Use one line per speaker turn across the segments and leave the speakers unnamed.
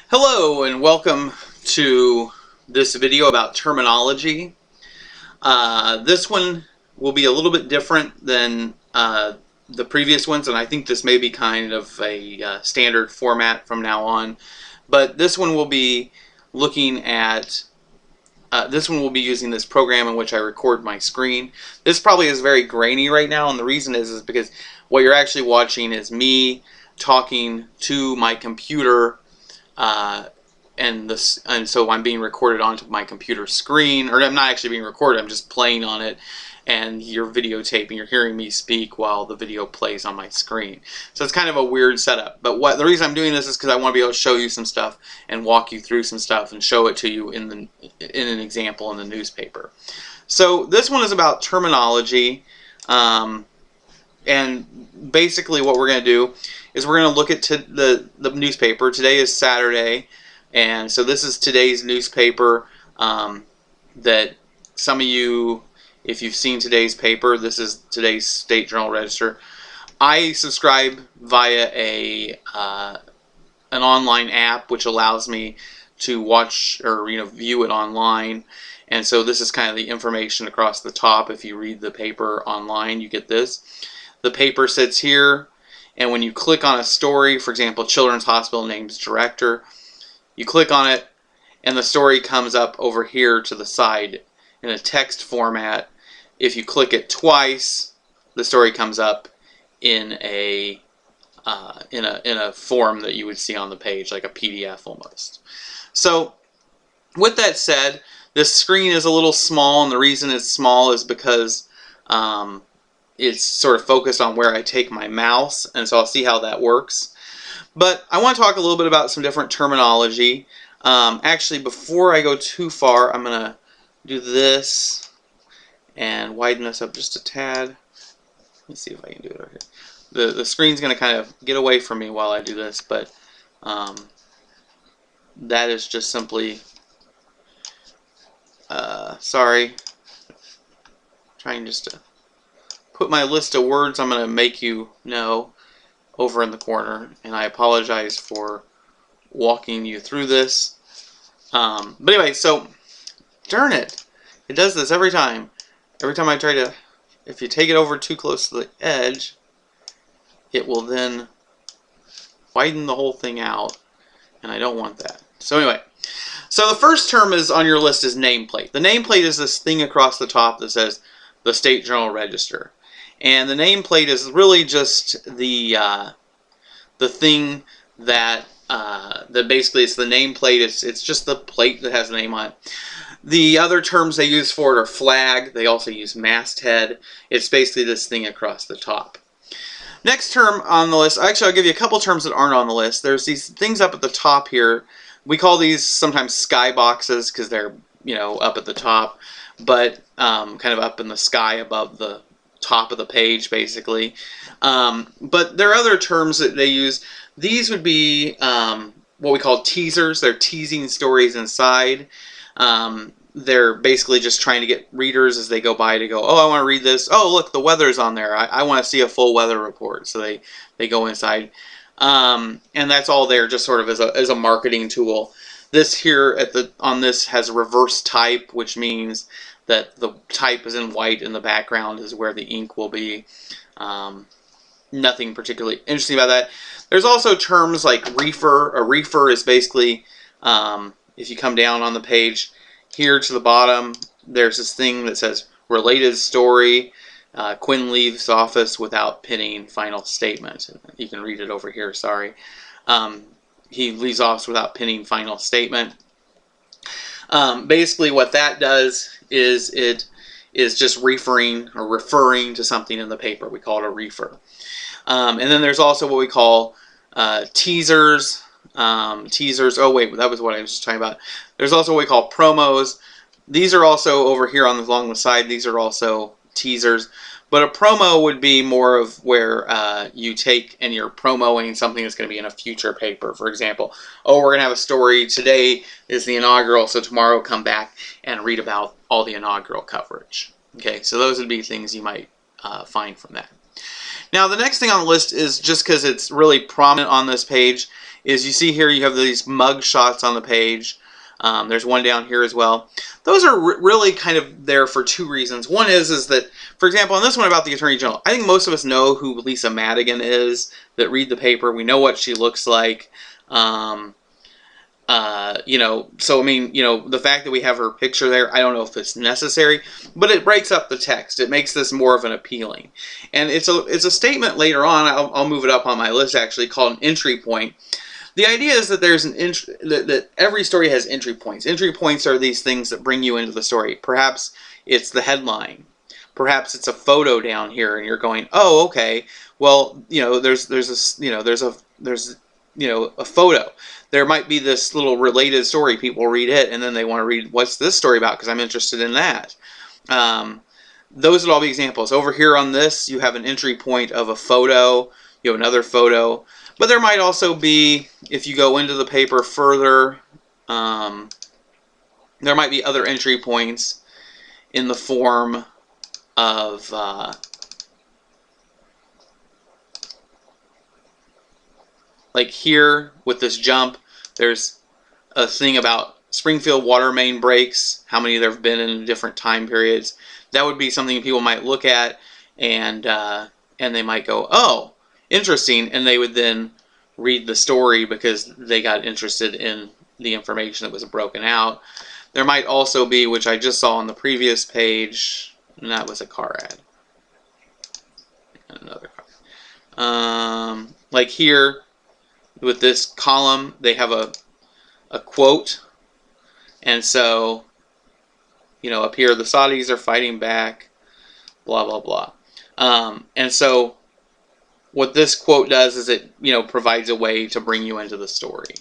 Hello and welcome to this video about terminology. This one will be a little bit different than the previous ones, and I think this may be kind of a standard format from now on. But this one will be looking at this one will be using this program in which I record my screen. This probably is very grainy right now, and the reason is because what you're actually watching is me talking to my computer, and so I'm being recorded onto my computer screen, or I'm not actually being recorded, I'm just playing on it, and you're videotaping, you're hearing me speak while the video plays on my screen. So it's kind of a weird setup, but the reason I'm doing this is because I want to be able to show you some stuff and walk you through some stuff and show it to you in an example in the newspaper. So this one is about terminology, and basically what we're going to do is we're going to look at the newspaper. Today is Saturday, and so this is today's newspaper that some of you, if you've seen today's paper, this is today's State Journal Register. I subscribe via an online app which allows me to watch or view it online, and so this is kind of the information across the top. If you read the paper online, you get this. The paper sits here, and when you click on a story, for example, Children's Hospital names director, you click on it, and the story comes up over here to the side in a text format. If you click it twice, the story comes up in a form that you would see on the page, like a PDF almost. So, with that said, this screen is a little small, and the reason it's small is because it's sort of focused on where I take my mouse, and so I'll see how that works. But I want to talk a little bit about some different terminology. Actually, before I go too far, I'm going to do this and widen this up just a tad. Let me see if I can do it over here. The screen's going to kind of get away from me while I do this, but that is just simply, sorry, trying just to put my list of words I'm going to make you know over in the corner, and I apologize for walking you through this. But anyway, so darn it, it does this every time. Every time I try to, if you take it over too close to the edge, it will then widen the whole thing out, and I don't want that. So anyway, so the first term is on your list is nameplate. The nameplate is this thing across the top that says the State Journal Register. And the nameplate is really just the thing that basically it's the nameplate. It's just the plate that has the name on it. The other terms they use for it are flag. They also use masthead. It's basically this thing across the top. Next term on the list, actually I'll give you a couple terms that aren't on the list. There's these things up at the top here. We call these sometimes skyboxes because they're up at the top, but kind of up in the sky above the top of the page basically. But there are other terms that they use. These would be what we call teasers. They're teasing stories inside. They're basically just trying to get readers as they go by to go, oh, I want to read this. Oh, look, the weather's on there. I want to see a full weather report. So they go inside. And that's all there just sort of as a marketing tool. This here on this has reverse type, which means that the type is in white and the background is where the ink will be. Nothing particularly interesting about that. There's also terms like reefer. A reefer is basically, if you come down on the page here to the bottom, there's this thing that says related story. Quinn leaves office without pinning final statement. You can read it over here, sorry. He leaves office without pinning final statement. Basically what that does is it is just referring to something in the paper. We call it a reefer. And then there's also what we call teasers. Teasers. Oh wait, that was what I was just talking about. There's also what we call promos. These are also over here along the side. These are also teasers. But a promo would be more of where you take and you're promoting something that's going to be in a future paper. For example, oh, we're going to have a story. Today is the inaugural, so tomorrow come back and read about all the inaugural coverage. Okay, so those would be things you might find from that. Now the next thing on the list is, just because it's really prominent on this page, is you see here you have these mug shots on the page. There's one down here as well. Those are really kind of there for two reasons. One is that, for example, on this one about the Attorney General, I think most of us know who Lisa Madigan is that read the paper. We know what she looks like. You know, so I mean, you know, the fact that we have her picture there, I don't know if it's necessary, but it breaks up the text. It makes this more of an appealing. And it's a statement later on, I'll move it up on my list actually, called an entry point. The idea is that there's that every story has entry points. Entry points are these things that bring you into the story. Perhaps it's the headline. Perhaps it's a photo down here, and you're going, oh, okay. Well, you know, there's a photo. There might be this little related story. People read it, and then they want to read, what's this story about? Because I'm interested in that. Those would all be examples. Over here on this, you have an entry point of a photo. You have another photo. But there might also be, if you go into the paper further, there might be other entry points in the form of like here with this jump, there's a thing about Springfield water main breaks, how many there have been in different time periods. That would be something people might look at, and they might go, oh, interesting, and they would then read the story because they got interested in the information that was broken out. There might also be, which I just saw on the previous page, and that was a car ad. Another car. Like here, with this column, they have a quote, and so, you know, up here, the Saudis are fighting back, blah, blah, blah. And so what this quote does is it, you know, provides a way to bring you into the story.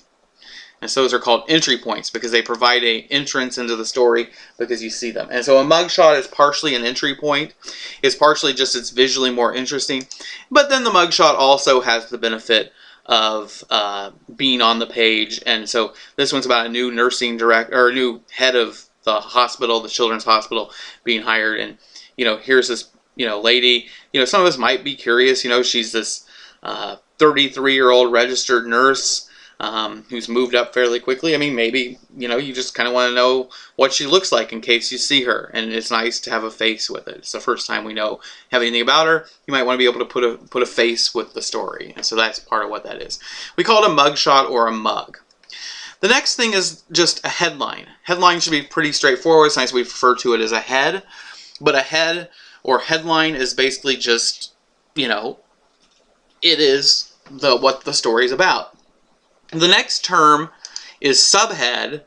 And so those are called entry points because they provide an entrance into the story because you see them. And so a mugshot is partially an entry point. It's partially just it's visually more interesting. But then the mugshot also has the benefit of being on the page. And so this one's about a new nursing director, or a new head of the hospital, the children's hospital, being hired. And, you know, here's this, you know, lady. You know, some of us might be curious. You know, she's this 33-year-old registered nurse who's moved up fairly quickly. I mean, maybe, you know, you just kind of want to know what she looks like in case you see her. And it's nice to have a face with it. It's the first time we have anything about her. You might want to be able to put a face with the story. And so that's part of what that is. We call it a mugshot or a mug. The next thing is just a headline. Headline should be pretty straightforward. It's nice we refer to it as a head. But a head or headline is basically just, you know, it is what the story is about. The next term is subhead,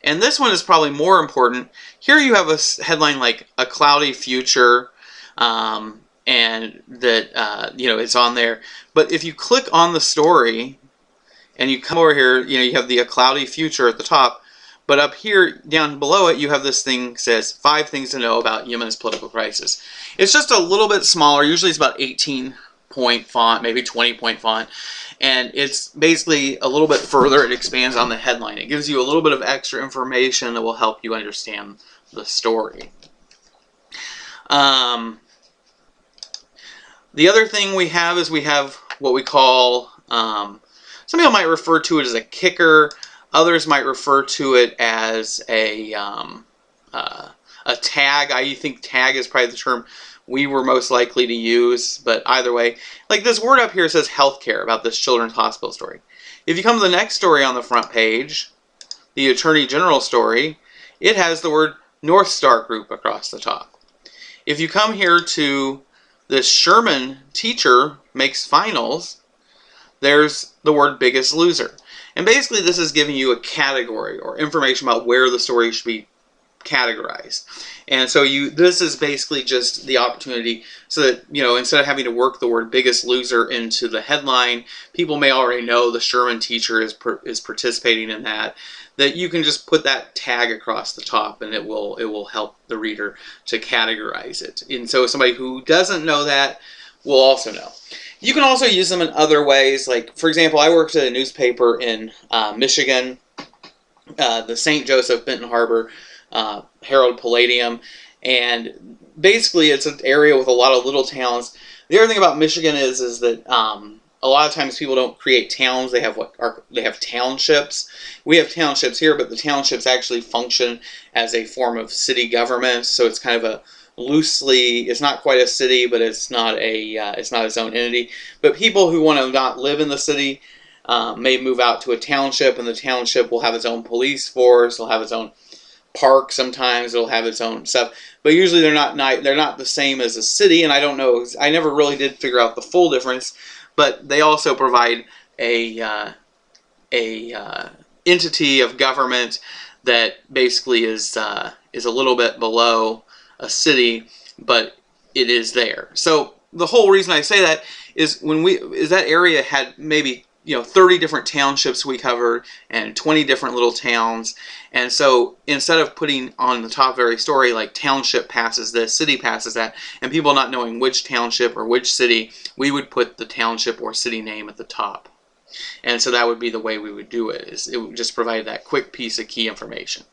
and this one is probably more important. Here you have a headline like a cloudy future, and that, you know, it's on there. But if you click on the story and you come over here, you know, you have the a cloudy future at the top. But up here, down below it, you have this thing that says 5 things to know about Yemen's political crisis. It's just a little bit smaller. Usually it's about 18-point font, maybe 20-point font. And it's basically a little bit further. It expands on the headline. It gives you a little bit of extra information that will help you understand the story. The other thing we have is we have what we call, some people might refer to it as a kicker. Others might refer to it as a tag. I think tag is probably the term we were most likely to use, but either way, like this word up here says healthcare about this children's hospital story. If you come to the next story on the front page, the Attorney General story, it has the word North Star Group across the top. If you come here to this Sherman teacher makes finals, there's the word biggest loser. And basically this is giving you a category or information about where the story should be categorized. And so this is basically just the opportunity so that, you know, instead of having to work the word biggest loser into the headline, people may already know the Sherman teacher is participating in that you can just put that tag across the top and it will help the reader to categorize it. And so somebody who doesn't know that will also know. You can also use them in other ways. Like, for example, I worked at a newspaper in Michigan, the St. Joseph Benton Harbor Herald Palladium, and basically it's an area with a lot of little towns. The other thing about Michigan is that a lot of times people don't create towns. They have they have townships. We have townships here, but the townships actually function as a form of city government. So it's kind of a loosely, it's not quite a city, but it's not its own entity. But people who want to not live in the city may move out to a township, and the township will have its own police force. It'll have its own park. Sometimes it'll have its own stuff, but usually they're not the same as a city. And I don't know. I never really did figure out the full difference, but they also provide a entity of government that basically is a little bit below a city, but it is there. So the whole reason I say that is that area had maybe 30 different townships we covered and 20 different little towns. And so instead of putting on the top of every story like township passes this, city passes that, and people not knowing which township or which city, we would put the township or city name at the top. And so that would be the way we would do it. It would just provide that quick piece of key information.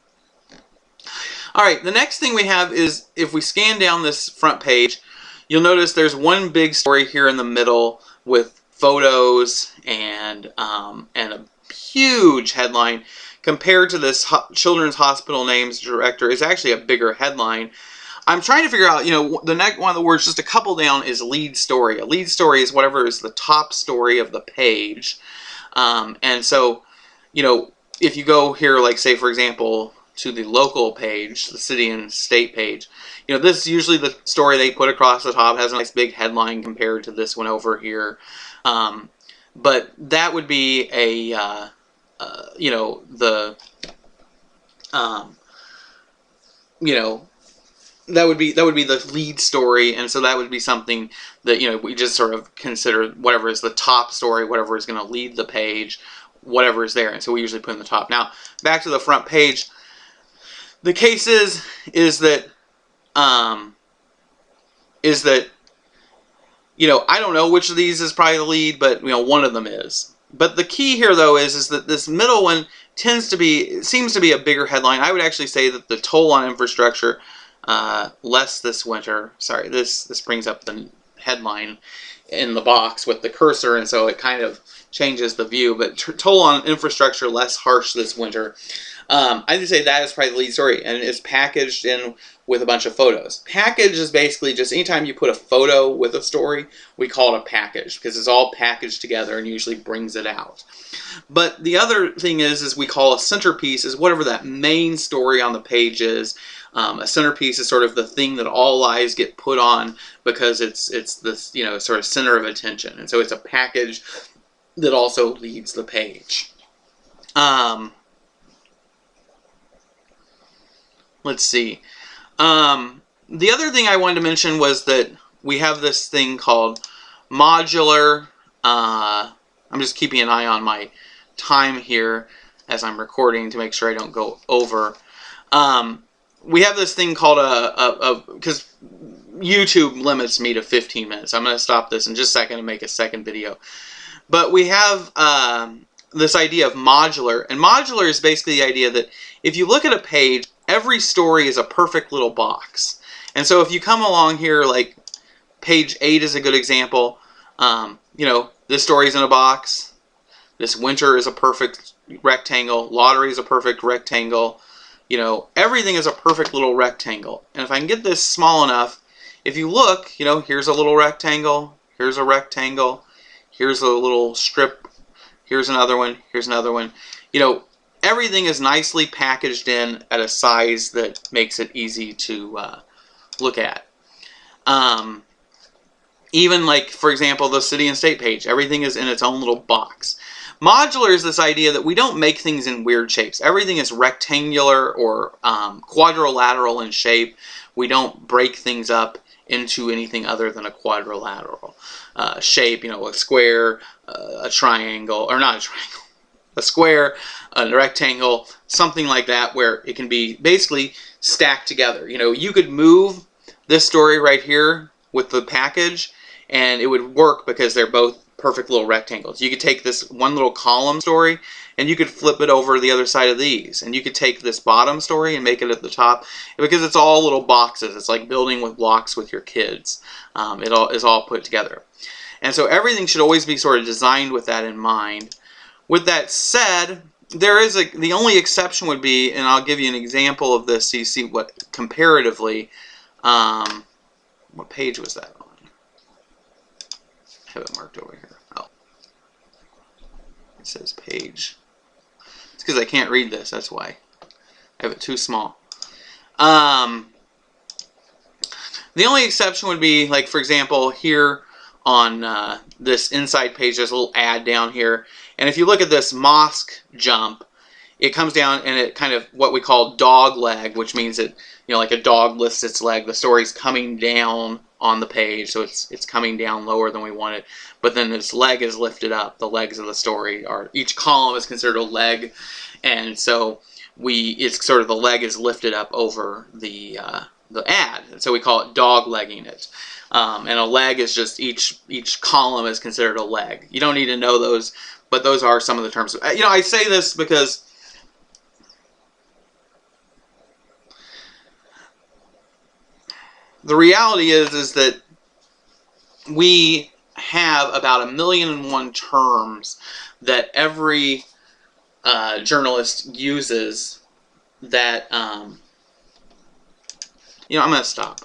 All right, the next thing we have is if we scan down this front page, you'll notice there's one big story here in the middle with photos and a huge headline. Compared to this Children's Hospital Names Director, is actually a bigger headline. I'm trying to figure out, the next one of the words just a couple down is lead story. A lead story is whatever is the top story of the page. And so, if you go here, like say for example, to the local page, the city and state page, this is usually the story they put across the top, has a nice big headline compared to this one over here. But that would be a, that would be the lead story, and so that would be something that we just sort of consider whatever is the top story, whatever is going to lead the page, whatever is there, and so we usually put in the top. Now back to the front page. The case is that I don't know which of these is probably the lead, but one of them is. But the key here though is that this middle one seems to be a bigger headline. I would actually say that the toll on infrastructure less this winter. Sorry, this brings up the headline in the box with the cursor, and so it kind of changes the view. But toll on infrastructure less harsh this winter. I would say that is probably the lead story, and it's packaged in with a bunch of photos. Package is basically just anytime you put a photo with a story, we call it a package because it's all packaged together and usually brings it out. But the other thing is we call a centerpiece is whatever that main story on the page is. A centerpiece is sort of the thing that all eyes get put on because it's this sort of center of attention, and so it's a package that also leads the page. Let's see. The other thing I wanted to mention was that we have this thing called modular. I'm just keeping an eye on my time here as I'm recording to make sure I don't go over. We have this thing called because YouTube limits me to 15 minutes. I'm going to stop this in just a second and make a second video. But we have this idea of modular. And modular is basically the idea that if you look at a page, every story is a perfect little box. And so if you come along here, like page 8 is a good example. This story's in a box. This winter is a perfect rectangle. Lottery is a perfect rectangle. Everything is a perfect little rectangle. And if I can get this small enough, if you look, here's a little rectangle. Here's a rectangle. Here's a little strip. Here's another one. Here's another one. Everything is nicely packaged in at a size that makes it easy to look at. Even like, for example, the city and state page, everything is in its own little box. Modular is this idea that we don't make things in weird shapes. Everything is rectangular or quadrilateral in shape. We don't break things up into anything other than a quadrilateral shape, a square, a triangle, or not a triangle, a square, a rectangle, something like that, where it can be basically stacked together. You could move this story right here with the package and it would work because they're both perfect little rectangles. You could take this one little column story and you could flip it over the other side of these, and you could take this bottom story and make it at the top, because it's all little boxes. It's like building with blocks with your kids. It all is all put together, and so everything should always be sort of designed with that in mind. With that said, there is the only exception would be, and I'll give you an example of this so you see what comparatively. What page was that on? I have it marked over here. Oh, it says page. It's because I can't read this. That's why I have it too small. The only exception would be, like, for example, here on this inside page, there's a little ad down here. And if you look at this mosque jump, it comes down and it kind of what we call dog leg, which means that, you know, like a dog lifts its leg. The story's coming down on the page, so it's coming down lower than we want it. But then its leg is lifted up. The legs of the story are, each column is considered a leg, and so it's sort of the leg is lifted up over the ad, and so we call it dog legging it. And a leg is just each column is considered a leg. You don't need to know those, but those are some of the terms. You know, I say this because the reality is that we have about 1,000,001 terms that every journalist uses that, you know, I'm going to stop.